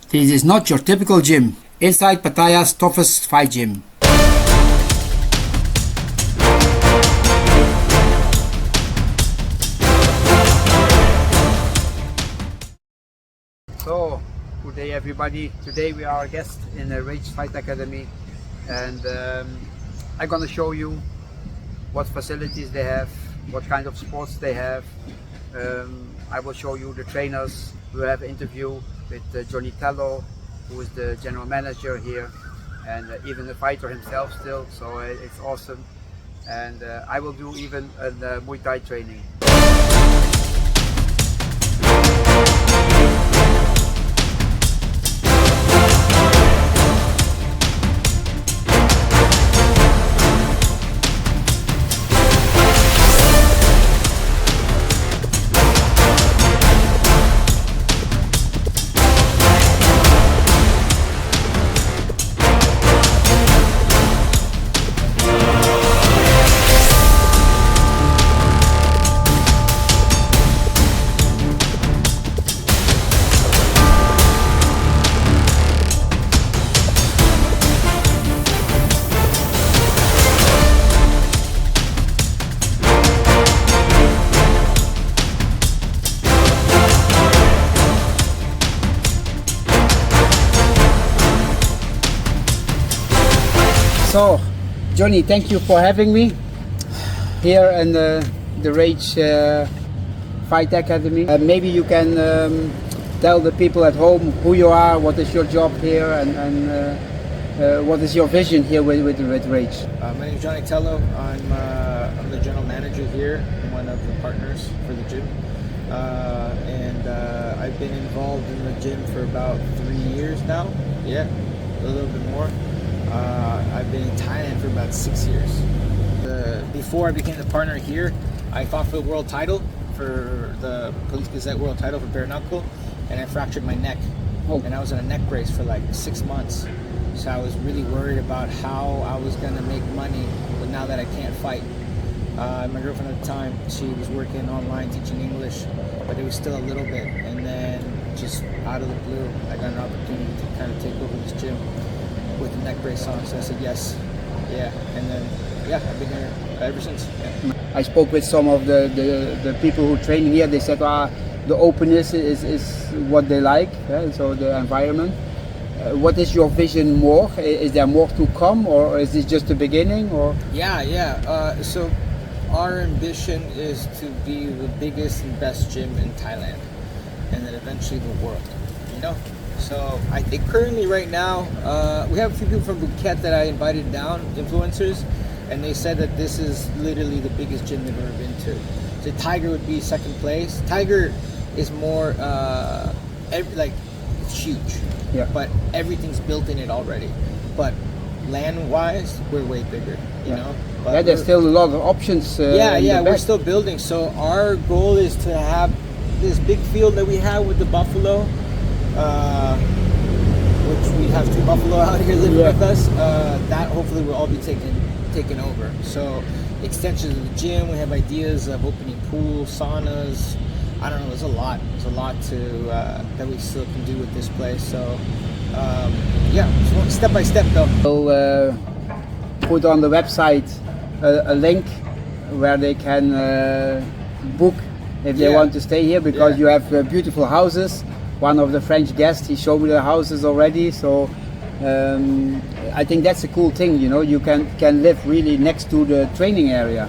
This is not your typical gym. Inside Pattaya's toughest fight gym. So, good day everybody. Today we are guests in the Rage Fight Academy, and I'm gonna show you what facilities they have, what kind of sports they have. I will show you the trainers. We will have an interview with Johnny Tello, who is the general manager here, and even the fighter himself still, so it's awesome. And I will do even a Muay Thai training. So, Johnny, thank you for having me here in the Rage Fight Academy. Maybe you can tell the people at home who you are, what is your job here, and what is your vision here with Rage. My name is Johnny Tello. I'm the general manager here, one of the partners for the gym. I've been involved in the gym for about 3 years now. Yeah, a little bit more. I've been in Thailand for about 6 years. Before I became the partner here, I fought for the world title, for the Police Gazette world title for bare knuckle, and I fractured my neck. Oh. And I was on a neck brace for like 6 months. So I was really worried about how I was gonna make money, but now that I can't fight. My girlfriend at the time, she was working online teaching English, but it was still a little bit. And then just out of the blue, I got an opportunity to kind of take over this gym with the neck brace on, so I said yes, yeah, and then I've been here ever since. Yeah. I spoke with some of the people who train here. They said the openness is what they like, so the environment. What is your vision more? Is there more to come, or is this just the beginning? Or So our ambition is to be the biggest and best gym in Thailand, and then eventually the world, you know. So I think currently right now, we have a few people from Phuket that I invited down, influencers, and they said that this is literally the biggest gym they've ever been to. So Tiger would be second place. Tiger is more, it's huge, but everything's built in it already. But land-wise, we're way bigger, you know. But there's still a lot of options. We're still building. So our goal is to have this big field that we have with the buffalo. Which we have 2 buffalo out here living with us. That hopefully will all be taken over. So extensions of the gym. We have ideas of opening pools, saunas. I don't know. There's a lot. There's a lot to that we still can do with this place. So so step by step though. We'll put on the website a link where they can book if they want to stay here, because you have beautiful houses. One of the French guests, he showed me the houses already, so I think that's a cool thing, you know. You can live really next to the training area.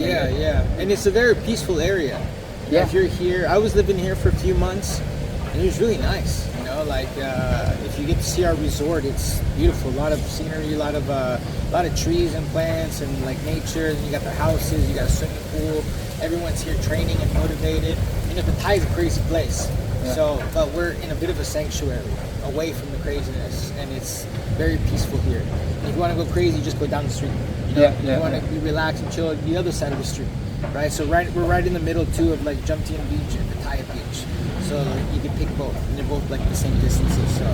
And it's a very peaceful area. If you're here, I was living here for a few months, and it was really nice, you know. Like if you get to see our resort, it's beautiful. A lot of scenery, a lot of trees and plants and like nature. And you got the houses, you got a swimming pool. Everyone's here training and motivated. You know, Pattaya is a crazy place. So, but we're in a bit of a sanctuary, away from the craziness, and it's very peaceful here. And if you want to go crazy, just go down the street. You know? If you want to be relaxed and chill, the other side of the street, right? So we're right in the middle too of like Jumtian Beach and Pattaya Beach. So you can pick both, and they're both like the same distances, so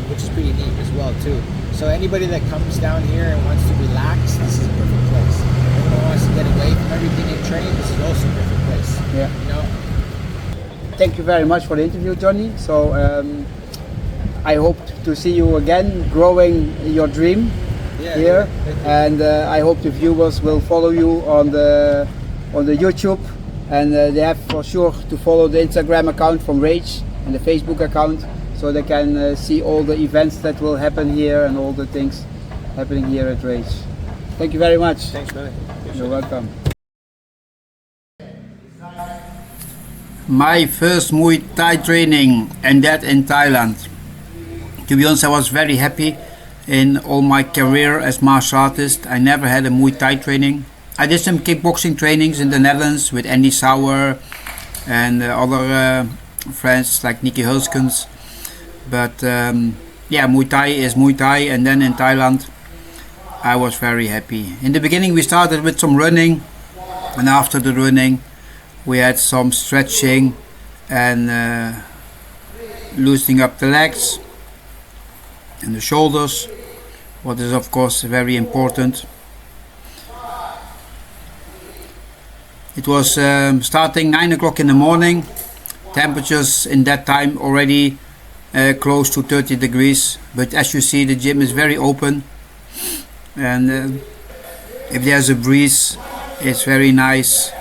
which is pretty neat as well too. So anybody that comes down here and wants to relax, this is a perfect place. If anyone wants to get away from everything and train, this is also a perfect place. You know. Thank you very much for the interview, Johnny. So I hope to see you again, growing your dream here. And I hope the viewers will follow you on the YouTube, and they have for sure to follow the Instagram account from Rage and the Facebook account, so they can see all the events that will happen here and all the things happening here at Rage. Thank you very much. Thanks, brother. You're welcome. My first Muay Thai training, and that in Thailand. To be honest, I was very happy. In all my career as martial artist, I never had a Muay Thai training. I did some kickboxing trainings in the Netherlands with Andy Sauer and other friends like Nicky Hulskens. But yeah, Muay Thai is Muay Thai, and then in Thailand I was very happy. In the beginning we started with some running, and after the running we had some stretching and loosening up the legs and the shoulders, what is of course very important. It was starting 9 o'clock in the morning, temperatures in that time already close to 30 degrees, but as you see the gym is very open, and if there's a breeze it's very nice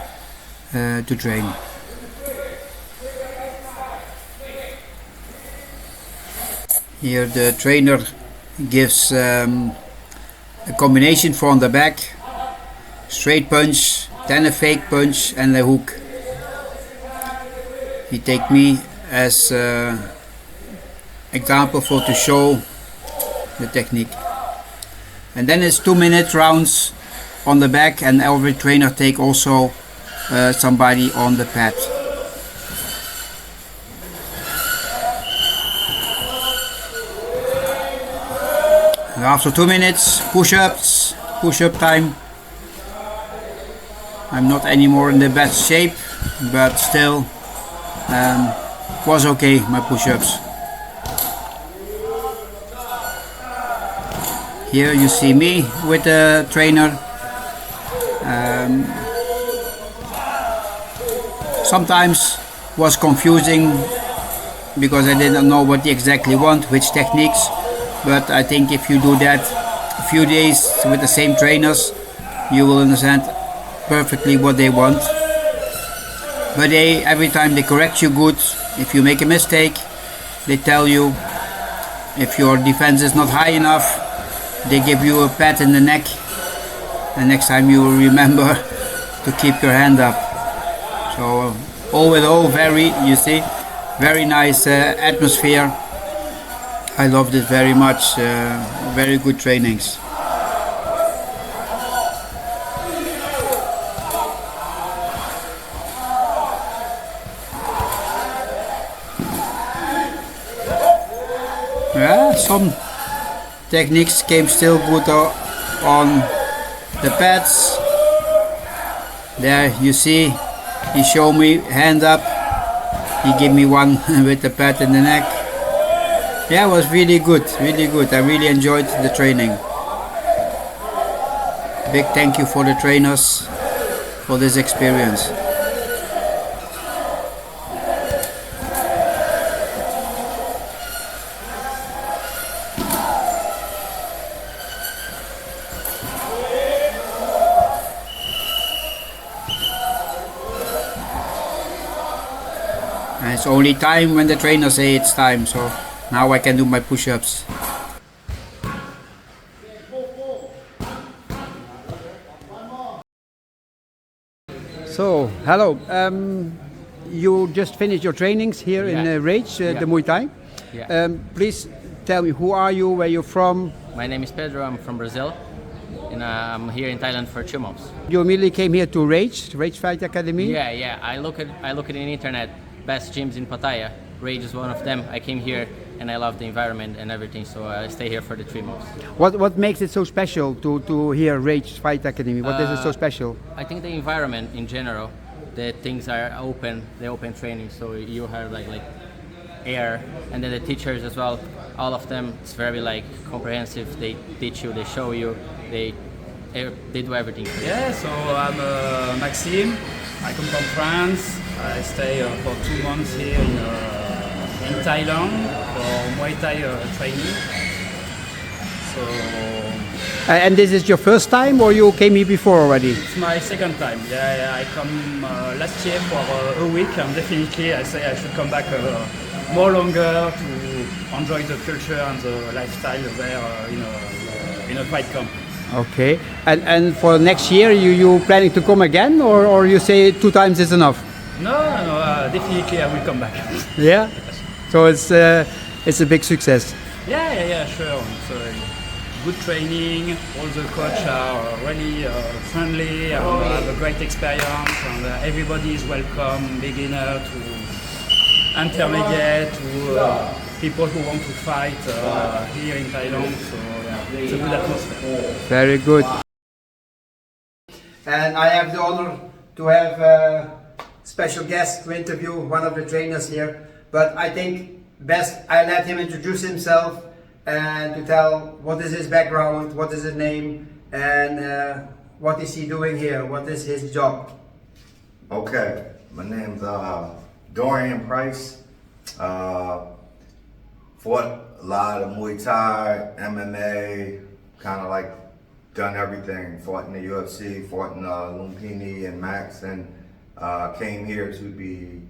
to train. Here the trainer gives a combination from the back, straight punch, then a fake punch and a hook. He take me as example to show the technique. And then it's 2-minute rounds on the back, and every trainer take also somebody on the pad. And after 2 minutes, push-ups, push-up time. I'm not anymore in the best shape, but still was okay, my push-ups. Here you see me with the trainer. Sometimes was confusing because I didn't know what they exactly want, which techniques, but I think if you do that a few days with the same trainers, you will understand perfectly what they want. But every time they correct you good. If you make a mistake, they tell you. If your defense is not high enough, they give you a pat in the neck, and next time you will remember to keep your hand up. So all in all, very nice atmosphere. I loved it very much. Very good trainings. Yeah, some techniques came still good on the pads. There you see, he showed me hand up, he gave me one with the pad in the neck. Yeah, it was really good, really good. I really enjoyed the training. Big thank you for the trainers for this experience. And it's only time when the trainer say it's time, so now I can do my push-ups. So, hello. You just finished your trainings here in Rage, the Muay Thai. Yeah. Please tell me, who are you, where you're from? My name is Pedro, I'm from Brazil, and I'm here in Thailand for 2 months. You immediately came here to Rage Fight Academy? Yeah. I look at in internet, best gyms in Pattaya. Rage is one of them. I came here and I love the environment and everything, so I stay here for the 3 months. What makes it so special to hear Rage Fight Academy? What is it so special? I think the environment in general, the things are open, the open training, so you have like air, and then the teachers as well, all of them, it's very like comprehensive. They teach you, they show you, they do everything. Yeah, so I'm Maxime. I come from France. I stay for 2 months here in in Thailand for Muay Thai training. So And this is your first time, or you came here before already? it's my second time. Yeah, I come last year for a week, and definitely I say I should come back more longer to enjoy the culture and the lifestyle there in a fight camp. Okay. And for next year, you planning to come again, or you say 2 times is enough? No, definitely I will come back. Yeah. So it's a big success. Yeah, sure. So, good training, all the coaches are really friendly and have a great experience, and everybody is welcome, beginner to intermediate to people who want to fight here in Thailand. So it's a good atmosphere. Very good. And I have the honor to have a special guest to interview one of the trainers here. But I think best I let him introduce himself and to tell what is his background, what is his name, and what is he doing here, what is his job. Okay, my name's Dorian Price. Fought a lot of Muay Thai, MMA, kind of like done everything. Fought in the UFC, fought in Lumpini and Max, and came here to be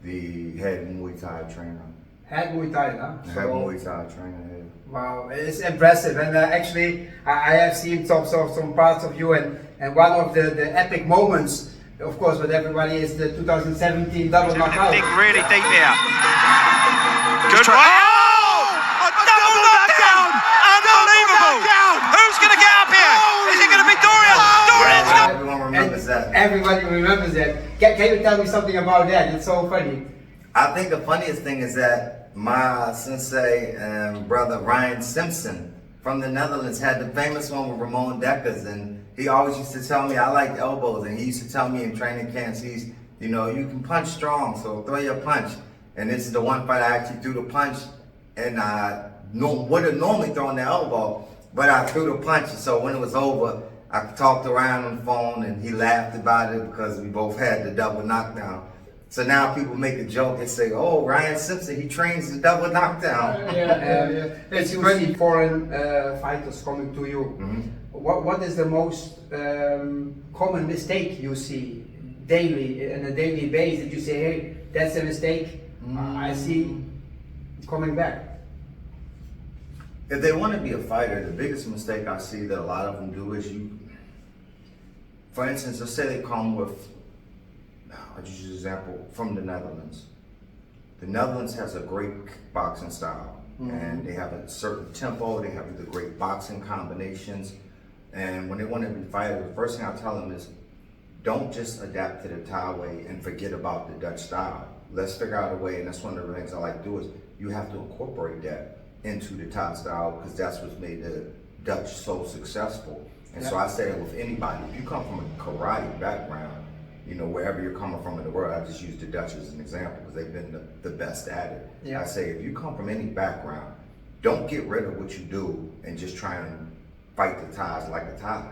the head Muay Thai trainer. Head Muay Thai, huh? Head Muay Thai trainer, yeah. Wow, it's impressive, and actually I have seen some parts of you, and one of the epic moments, of course, with everybody is the 2017 double knockout. Dig really deep here. Good try. Oh! A double knockdown! Unbelievable! Who's going to get up here? Is it going to be Dorian? Dorian's got... Everyone remembers that. Everybody remembers that. Can you tell me something about that? It's so funny. I think the funniest thing is that my sensei and brother Ryan Simpson from the Netherlands had the famous one with Ramon Dekkers, and he always used to tell me I like elbows, and he used to tell me in training camps, you can punch strong, so throw your punch. And this is the one fight I actually threw the punch, and I would have normally thrown the elbow, but I threw the punch, and so when it was over, I talked around on the phone, and he laughed about it because we both had the double knockdown. So now people make a joke and say, "Oh, Ryan Simpson, he trains the double knockdown." It's really foreign fighters coming to you. Mm-hmm. What is the most common mistake you see daily, on a daily basis? That you say, "Hey, that's a mistake. I see coming back." If they want to be a fighter, the biggest mistake I see that a lot of them do is for instance, let's say they come with, I'll just use an example from the Netherlands. The Netherlands has a great boxing style, and they have a certain tempo, they have the great boxing combinations, and when they want to be fighters, the first thing I tell them is, don't just adapt to the Thai way and forget about the Dutch style. Let's figure out a way, and that's one of the things I like to do, is you have to incorporate that into the Thai style, because that's what's made the Dutch so successful. And so I say that with anybody, if you come from a karate background, wherever you're coming from in the world, I just use the Dutch as an example because they've been the best at it. Yeah. I say, if you come from any background, don't get rid of what you do and just try and fight the Thais like a Thai.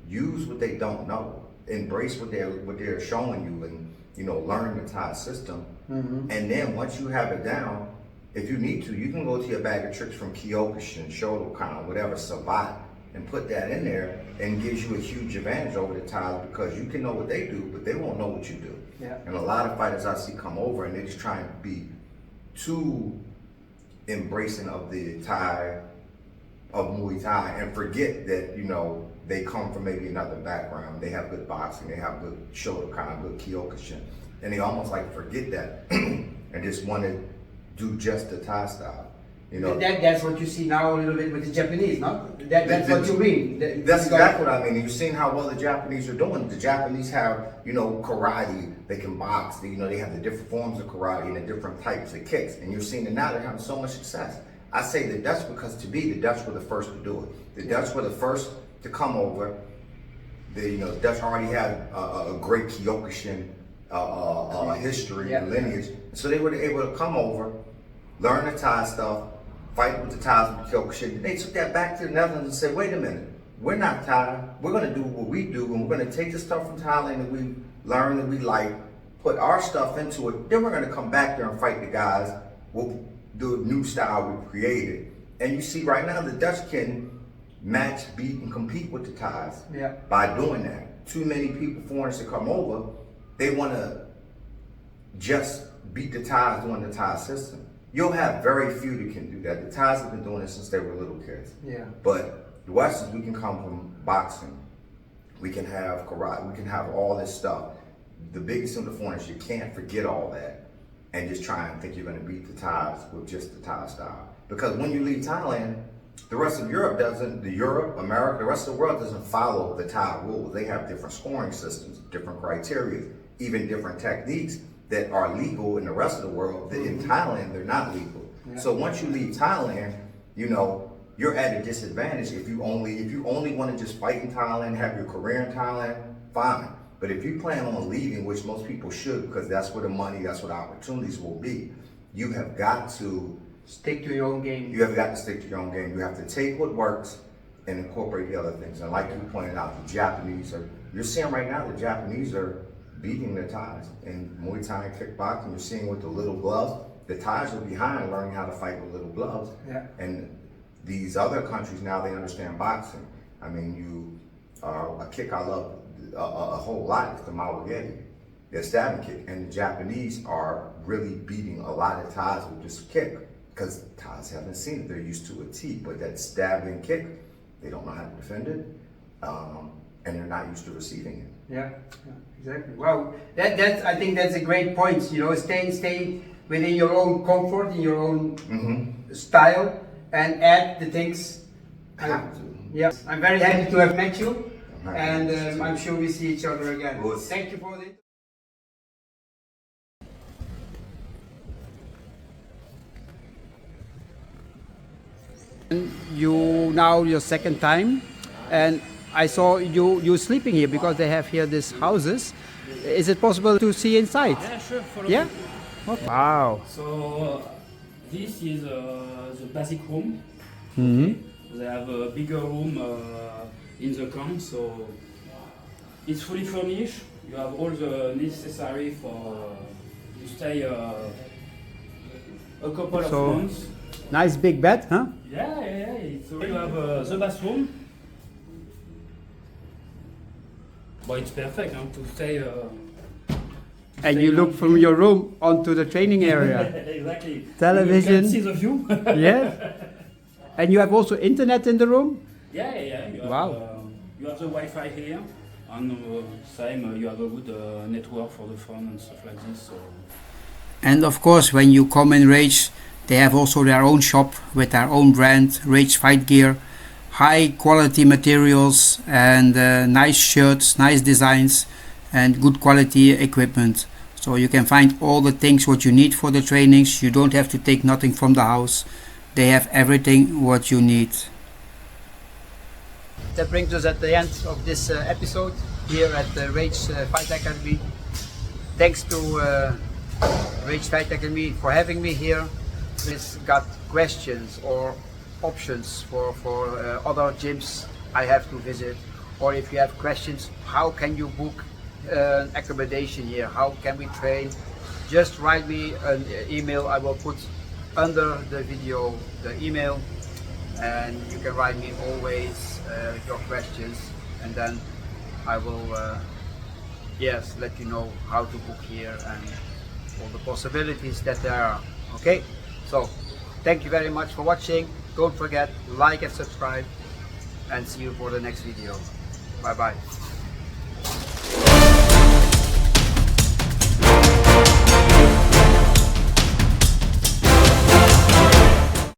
Use what they don't know. Embrace what they're showing you, and learn the Thai system. And then once you have it down, if you need to, you can go to your bag of tricks from Kyokushin, Shotokan, whatever, Sabat, and put that in there, and gives you a huge advantage over the Thais, because you can know what they do, but they won't know what you do. Yeah. And a lot of fighters I see come over and they just try and be too embracing of the Thai, of Muay Thai, and forget that, they come from maybe another background. They have good boxing, they have good Shotokan, good Kyokushin, and they almost like forget that and just want to do just the Thai style. That's what you see now a little bit with the Japanese, no? That's what you mean. That's exactly what I mean. You've seen how well the Japanese are doing. The Japanese have, karate. They can box. They have the different forms of karate and the different types of kicks. And you're seeing that now they're having so much success. I say the Dutch because to me, the Dutch were the first to do it. The Dutch were the first to come over. The Dutch already had a great Kyokushin history and lineage. So they were able to come over, learn the Thai stuff, fight with the Thais with Kyokushin. They took that back to the Netherlands and said, wait a minute, we're not Thai. We're going to do what we do, and we're going to take the stuff from Thailand that we learned that we like, put our stuff into it. Then we're going to come back there and fight the guys the new style we created. And you see right now the Dutch can match, beat, and compete with the Thais by doing that. Too many people, foreigners that come over, they want to just beat the Thais doing the Thai system. You'll have very few that can do that. The Thais have been doing it since they were little kids. Yeah. But the Westerns, we can come from boxing. We can have karate. We can have all this stuff. The biggest thing with the foreigners, you can't forget all that and just try and think you're going to beat the Thais with just the Thai style. Because when you leave Thailand, the rest of Europe doesn't, America, the rest of the world doesn't follow the Thai rules. They have different scoring systems, different criteria, even different techniques that are legal in the rest of the world that in Thailand, they're not legal. Yeah. So once you leave Thailand, you know, you're at a disadvantage if you only want to just fight in Thailand, have your career in Thailand, fine. But if you plan on leaving, which most people should, because that's where the money, that's where the opportunities will be, you have got to stick to your own game. You have got to stick to your own game. You have to take what works and incorporate the other things. And like you pointed out, the Japanese you're seeing right now, the Japanese are beating the Thais. In Muay Thai and kickboxing, you're seeing with the little gloves, the Thais are behind learning how to fight with little gloves. Yeah. And these other countries now, they understand boxing. I mean, a kick I love a whole lot is the Mawageti, the stabbing kick. And the Japanese are really beating a lot of Thais with this kick because Thais haven't seen it. They're used to a T, but that stabbing kick, they don't know how to defend it, and they're not used to receiving it. Yeah, exactly. Wow, I think that's a great point. You know, stay within your own comfort, in your own style, and add the things. Have to. Yeah, I'm very happy to have met you, and I'm sure we see each other again. Good. Thank you for the. You now your second time, and I saw you sleeping here because they have here these houses. Is it possible to see inside? Yeah, sure. Follow Yeah. me. Okay. Wow. So this is the basic room. Mm-hmm. They have a bigger room in the camp, so it's fully furnished. You have all the necessary for you stay a couple of months. Nice big bed, huh? Yeah. So you have the bathroom. But it's perfect to stay. And you look from your room onto the training area. Exactly. Television. You can see the view. Yeah. And you have also internet in the room? Yeah. You have, Wow. You have the Wi-Fi here, and same. You have a good network for the phone and stuff like this. So. And of course, when you come in Rage, they have also their own shop with their own brand, Rage Fight Gear. High quality materials and nice shirts, nice designs, and good quality equipment. So you can find all the things what you need for the trainings. You don't have to take nothing from the house. They have everything what you need. That brings us at the end of this episode here at the Rage Fight Academy. Thanks to Rage Fight Academy for having me here. Please got questions or options for other gyms I have to visit, or if you have questions, how can you book an accommodation here, how can we train, just write me an email. I will put under the video the email, and you can write me always your questions, and then I will let you know how to book here and all the possibilities that there are. Okay, so thank you very much for watching. Don't forget, like and subscribe, and see you for the next video. Bye bye.